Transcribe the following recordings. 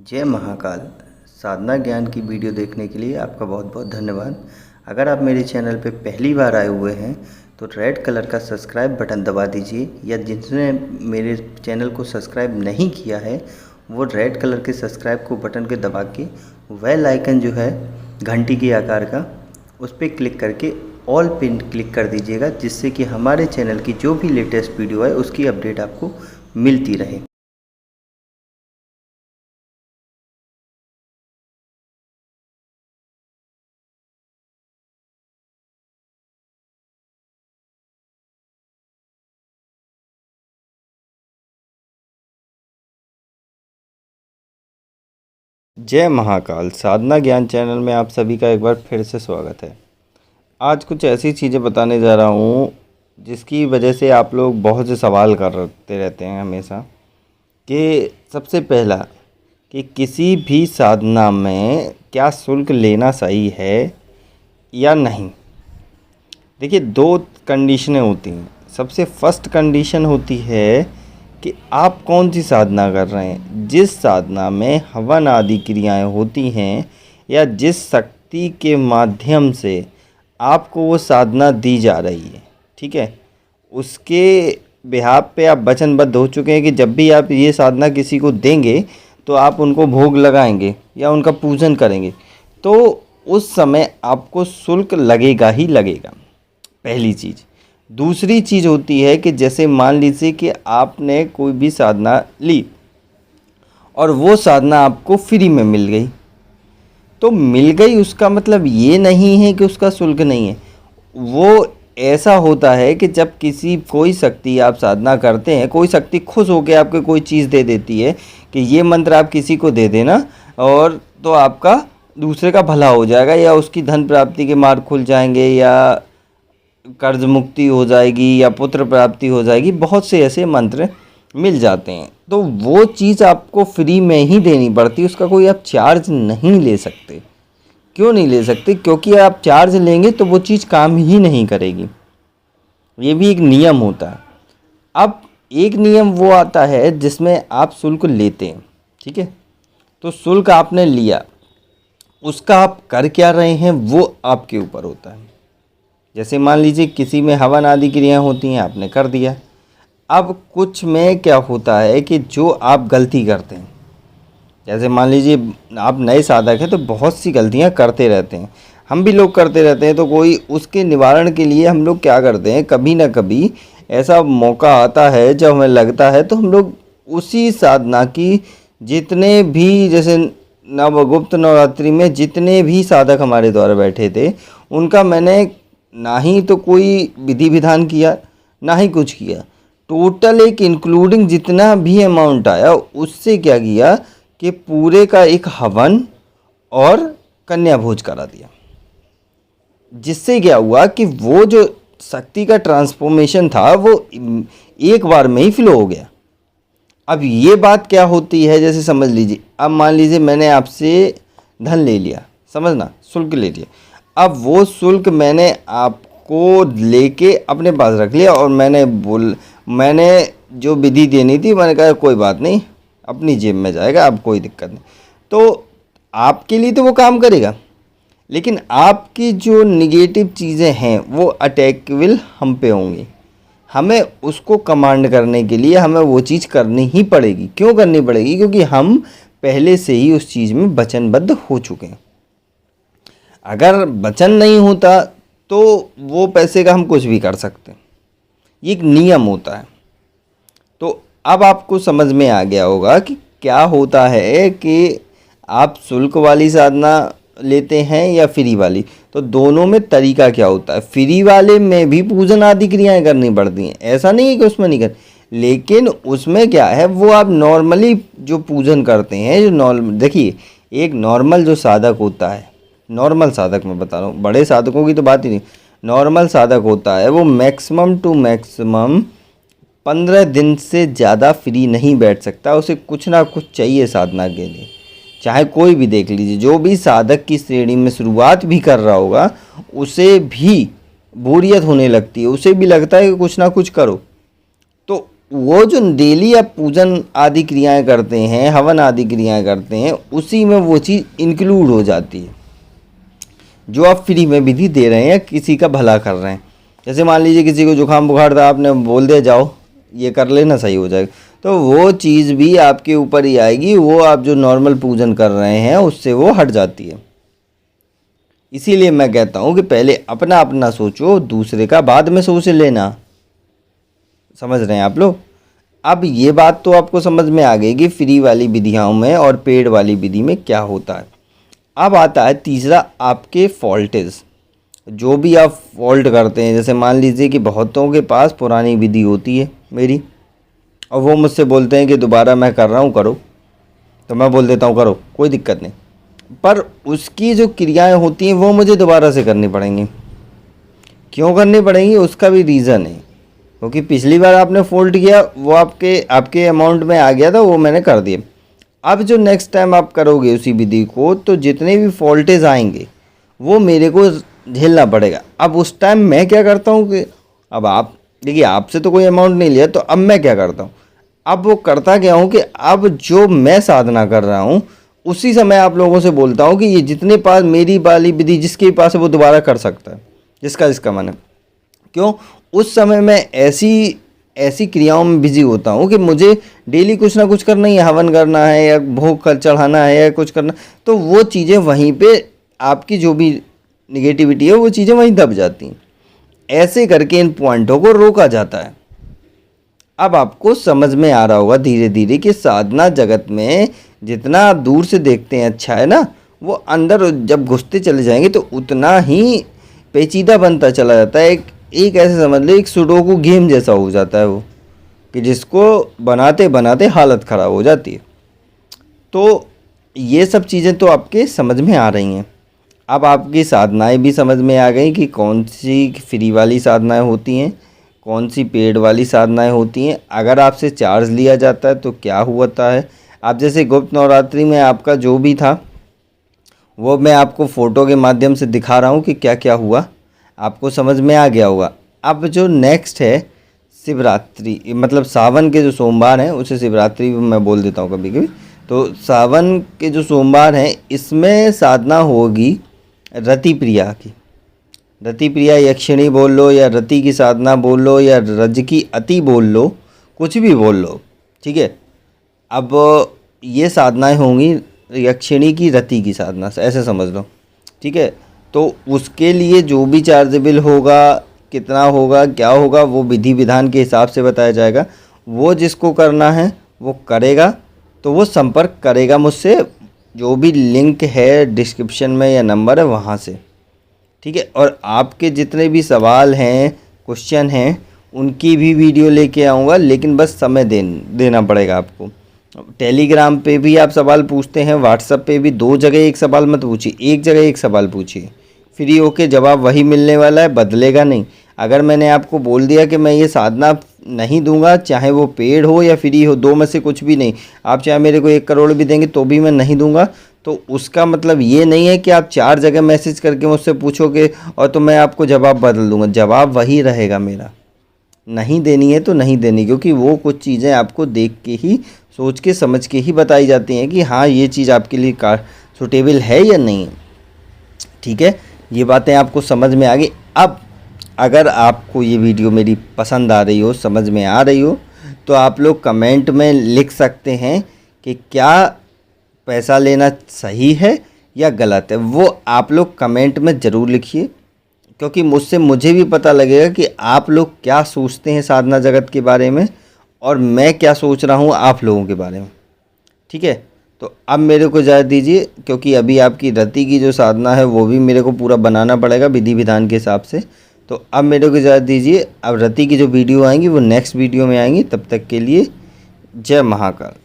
जय महाकाल। साधना ज्ञान की वीडियो देखने के लिए आपका बहुत बहुत धन्यवाद। अगर आप मेरे चैनल पे पहली बार आए हुए हैं तो रेड कलर का सब्सक्राइब बटन दबा दीजिए, या जिसने मेरे चैनल को सब्सक्राइब नहीं किया है वो रेड कलर के सब्सक्राइब को बटन के दबा के बेल आइकन जो है घंटी के आकार का, उस पर क्लिक करके ऑल पिन क्लिक कर दीजिएगा, जिससे कि हमारे चैनल की जो भी लेटेस्ट वीडियो है उसकी अपडेट आपको मिलती रहे। जय महाकाल। साधना ज्ञान चैनल में आप सभी का एक बार फिर से स्वागत है। आज कुछ ऐसी चीज़ें बताने जा रहा हूँ जिसकी वजह से आप लोग बहुत से सवाल करते रहते हैं हमेशा, कि सबसे पहला कि किसी भी साधना में क्या शुल्क लेना सही है या नहीं। देखिए, दो कंडीशनें होती हैं। सबसे फर्स्ट कंडीशन होती है कि आप कौन सी साधना कर रहे हैं। जिस साधना में हवन आदि क्रियाएं होती हैं या जिस शक्ति के माध्यम से आपको वो साधना दी जा रही है, ठीक है, उसके बिहाफ पे आप वचनबद्ध हो चुके हैं कि जब भी आप ये साधना किसी को देंगे तो आप उनको भोग लगाएंगे या उनका पूजन करेंगे, तो उस समय आपको शुल्क लगेगा ही लगेगा, पहली चीज़। दूसरी चीज़ होती है कि जैसे मान लीजिए कि आपने कोई भी साधना ली और वो साधना आपको फ्री में मिल गई, तो मिल गई उसका मतलब ये नहीं है कि उसका शुल्क नहीं है। वो ऐसा होता है कि जब कोई शक्ति आप साधना करते हैं, कोई शक्ति खुश होकर आपको कोई चीज़ दे देती है कि ये मंत्र आप किसी को दे देना और तो आपका दूसरे का भला हो जाएगा, या उसकी धन प्राप्ति के मार्ग खुल जाएंगे, या कर्ज मुक्ति हो जाएगी, या पुत्र प्राप्ति हो जाएगी। बहुत से ऐसे मंत्र मिल जाते हैं। तो वो चीज़ आपको फ्री में ही देनी पड़ती है, उसका कोई आप चार्ज नहीं ले सकते। क्यों नहीं ले सकते? क्योंकि आप चार्ज लेंगे तो वो चीज़ काम ही नहीं करेगी। ये भी एक नियम होता है। अब एक नियम वो आता है जिसमें आप शुल्क लेते हैं, ठीक है। तो शुल्क आपने लिया, उसका आप कर क्या रहे हैं वो आपके ऊपर होता है। जैसे मान लीजिए किसी में हवन आदि क्रियाएं होती हैं, आपने कर दिया। अब कुछ में क्या होता है कि जो आप गलती करते हैं, जैसे मान लीजिए आप नए साधक हैं तो बहुत सी गलतियां करते रहते हैं, हम भी लोग करते रहते हैं। तो कोई उसके निवारण के लिए हम लोग क्या करते हैं, कभी ना कभी ऐसा मौका आता है जब हमें लगता है तो हम लोग उसी साधना की जितने भी, जैसे नवगुप्त नवरात्रि में जितने भी साधक हमारे द्वारा बैठे थे, उनका मैंने ना ही तो कोई विधि विधान किया, ना ही कुछ किया। टोटल एक इंक्लूडिंग जितना भी अमाउंट आया उससे क्या किया कि पूरे का एक हवन और कन्या भोज करा दिया, जिससे क्या हुआ कि वो जो शक्ति का ट्रांसफॉर्मेशन था वो एक बार में ही फ्लो हो गया। अब ये बात क्या होती है, जैसे समझ लीजिए, अब मान लीजिए मैंने आपसे धन ले लिया, समझना, शुल्क ले लिया। अब वो शुल्क मैंने आपको लेके अपने पास रख लिया और मैंने जो विधि देनी थी मैंने कहा कोई बात नहीं, अपनी जेब में जाएगा, अब कोई दिक्कत नहीं। तो आपके लिए तो वो काम करेगा, लेकिन आपकी जो निगेटिव चीज़ें हैं वो अटैकेबल हम पे होंगी। हमें उसको कमांड करने के लिए हमें वो चीज़ करनी ही पड़ेगी। क्यों करनी पड़ेगी? क्योंकि हम पहले से ही उस चीज़ में वचनबद्ध हो चुके हैं। अगर वचन नहीं होता तो वो पैसे का हम कुछ भी कर सकते हैं, ये एक नियम होता है। तो अब आपको समझ में आ गया होगा कि क्या होता है कि आप शुल्क वाली साधना लेते हैं या फ्री वाली। तो दोनों में तरीका क्या होता है। फ्री वाले में भी पूजन आदि क्रियाएं करनी पड़ती हैं, ऐसा नहीं है कि उसमें नहीं कर, लेकिन उसमें क्या है, वो आप नॉर्मली जो पूजन करते हैं, जो नॉर्मल, देखिए एक नॉर्मल जो साधक होता है, नॉर्मल साधक मैं बता रहा हूँ, बड़े साधकों की तो बात ही नहीं, नॉर्मल साधक होता है वो मैक्सिमम टू मैक्सिमम 15 दिन से ज़्यादा फ्री नहीं बैठ सकता। उसे कुछ ना कुछ चाहिए साधना के लिए। चाहे कोई भी देख लीजिए, जो भी साधक की श्रेणी में शुरुआत भी कर रहा होगा उसे भी बोरियत होने लगती है, उसे भी लगता है कि कुछ ना कुछ करो। तो वो जो डेली आप पूजन आदि क्रियाएं करते हैं, हवन आदि क्रियाएं करते हैं, उसी में वो चीज़ इंक्लूड हो जाती है जो आप फ्री में विधि दे रहे हैं, किसी का भला कर रहे हैं। जैसे मान लीजिए किसी को जुकाम बुखार था, आपने बोल दिया जाओ ये कर लेना सही हो जाएगा, तो वो चीज़ भी आपके ऊपर ही आएगी, वो आप जो नॉर्मल पूजन कर रहे हैं उससे वो हट जाती है। इसीलिए मैं कहता हूँ कि पहले अपना अपना सोचो, दूसरे का बाद में सोच लेना। समझ रहे हैं आप लोग? अब ये बात तो आपको समझ में आ गई कि फ्री वाली विधियों में और पेड वाली विधि में क्या होता है। अब आता है तीसरा, आपके फॉल्टेज। जो भी आप फॉल्ट करते हैं, जैसे मान लीजिए कि बहुतों के पास पुरानी विधि होती है मेरी, और वो मुझसे बोलते हैं कि दोबारा मैं कर रहा हूँ करो, तो मैं बोल देता हूँ करो, कोई दिक्कत नहीं, पर उसकी जो क्रियाएं होती हैं वो मुझे दोबारा से करनी पड़ेंगी। क्यों करनी पड़ेंगी, उसका भी रीज़न है, क्योंकि पिछली बार आपने फोल्ड किया वो आपके अमाउंट में आ गया था, वो मैंने कर दिया। अब जो नेक्स्ट टाइम आप करोगे उसी विधि को, तो जितने भी फॉल्टेज आएंगे वो मेरे को झेलना पड़ेगा। अब उस टाइम मैं क्या करता हूँ कि अब आप देखिए, आपसे तो कोई अमाउंट नहीं लिया, तो अब मैं क्या करता हूँ, अब वो करता क्या हूँ कि अब जो मैं साधना कर रहा हूँ उसी समय आप लोगों से बोलता हूँ कि ये जितने पास मेरी वाली विधि जिसके पास है वो दोबारा कर सकता है, जिसका मन है। क्यों? उस समय मैं ऐसी ऐसी क्रियाओं में बिजी होता हूँ कि मुझे डेली कुछ ना कुछ करना ही है, हवन करना है या भोग कर चढ़ाना है या कुछ करना, तो वो चीज़ें वहीं पे आपकी जो भी निगेटिविटी है वो चीज़ें वहीं दब जाती हैं। ऐसे करके इन पॉइंटों को रोका जाता है। अब आपको समझ में आ रहा होगा धीरे धीरे कि साधना जगत में जितना आप दूर से देखते हैं अच्छा है ना, वो अंदर जब घुसते चले जाएंगे तो उतना ही पेचीदा बनता चला जाता है। एक ऐसे समझ लो, एक सुडोकू गेम जैसा हो जाता है वो, कि जिसको बनाते बनाते हालत ख़राब हो जाती है। तो ये सब चीज़ें तो आपके समझ में आ रही हैं। अब आपकी साधनाएं भी समझ में आ गई कि कौन सी फ्री वाली साधनाएं होती हैं, कौन सी पेड वाली साधनाएं होती हैं। अगर आपसे चार्ज लिया जाता है तो क्या होता है। आप जैसे गुप्त नवरात्रि में आपका जो भी था वो मैं आपको फ़ोटो के माध्यम से दिखा रहा हूँ कि क्या क्या हुआ, आपको समझ में आ गया होगा। अब जो नेक्स्ट है शिवरात्रि, मतलब सावन के जो सोमवार हैं उसे शिवरात्रि मैं बोल देता हूँ कभी कभी। तो सावन के जो सोमवार हैं इसमें साधना होगी रति प्रिया की। रति प्रिया यक्षिणी बोल लो या रति की साधना बोल लो या रज की अति बोल लो, कुछ भी बोल लो, ठीक है। अब ये साधनाएं होंगी यक्षिणी की रति की साधना से, ऐसे समझ लो, ठीक है। तो उसके लिए जो भी चार्जेबल होगा, कितना होगा, क्या होगा, वो विधि विधान के हिसाब से बताया जाएगा। वो जिसको करना है वो करेगा, तो वो संपर्क करेगा मुझसे, जो भी लिंक है डिस्क्रिप्शन में या नंबर है वहाँ से, ठीक है। और आपके जितने भी सवाल हैं, क्वेश्चन हैं, उनकी भी वीडियो लेके आऊँगा, लेकिन बस समय देना पड़ेगा आपको। टेलीग्राम पे भी आप सवाल पूछते हैं, व्हाट्सएप पे भी, दो जगह एक सवाल मत पूछिए, एक जगह एक सवाल पूछिए। फ्री होके जवाब वही मिलने वाला है, बदलेगा नहीं। अगर मैंने आपको बोल दिया कि मैं ये साधना नहीं दूंगा, चाहे वो पेड हो या फ्री हो, दो में से कुछ भी नहीं, आप चाहे मेरे को 1 करोड़ भी देंगे तो भी मैं नहीं दूंगा, तो उसका मतलब ये नहीं है कि आप 4 जगह मैसेज करके मुझसे पूछोगे और तो मैं आपको जवाब बदल दूंगा। जवाब वही रहेगा मेरा। नहीं देनी है तो नहीं देनी, क्योंकि वो कुछ चीज़ें आपको देख के ही, सोच के समझ के ही बताई जाती हैं कि हाँ ये चीज़ आपके लिए सूटेबल है या नहीं है, ठीक है। ये बातें आपको समझ में आ गई। अब अगर आपको ये वीडियो मेरी पसंद आ रही हो, समझ में आ रही हो, तो आप लोग कमेंट में लिख सकते हैं कि क्या पैसा लेना सही है या गलत है। वो आप लोग कमेंट में ज़रूर लिखिए, क्योंकि मुझसे मुझे भी पता लगेगा कि आप लोग क्या सोचते हैं साधना जगत के बारे में और मैं क्या सोच रहा हूँ आप लोगों के बारे में, ठीक है। तो अब मेरे को इजाज़त दीजिए, क्योंकि अभी आपकी रति की जो साधना है वो भी मेरे को पूरा बनाना पड़ेगा विधि विधान के हिसाब से। तो अब मेरे को इजाज़त दीजिए, अब रति की जो वीडियो आएंगी वो नेक्स्ट वीडियो में आएंगी। तब तक के लिए जय महाकाल।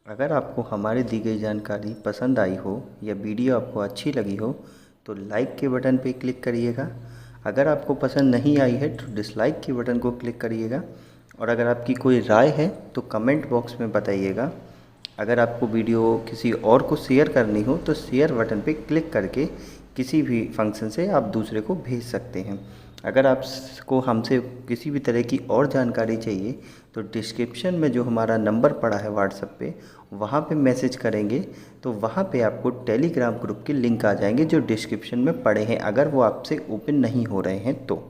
अगर आपको हमारी दी गई जानकारी पसंद आई हो या वीडियो आपको अच्छी लगी हो तो लाइक के बटन पे क्लिक करिएगा। अगर आपको पसंद नहीं आई है तो डिसलाइक के बटन को क्लिक करिएगा। और अगर आपकी कोई राय है तो कमेंट बॉक्स में बताइएगा। अगर आपको वीडियो किसी और को शेयर करनी हो तो शेयर बटन पे क्लिक करके किसी भी फंक्शन से आप दूसरे को भेज सकते हैं। अगर आपको हमसे किसी भी तरह की और जानकारी चाहिए तो डिस्क्रिप्शन में जो हमारा नंबर पड़ा है व्हाट्सएप पे, वहाँ पे मैसेज करेंगे तो वहाँ पे आपको टेलीग्राम ग्रुप के लिंक आ जाएंगे जो डिस्क्रिप्शन में पड़े हैं, अगर वो आपसे ओपन नहीं हो रहे हैं तो।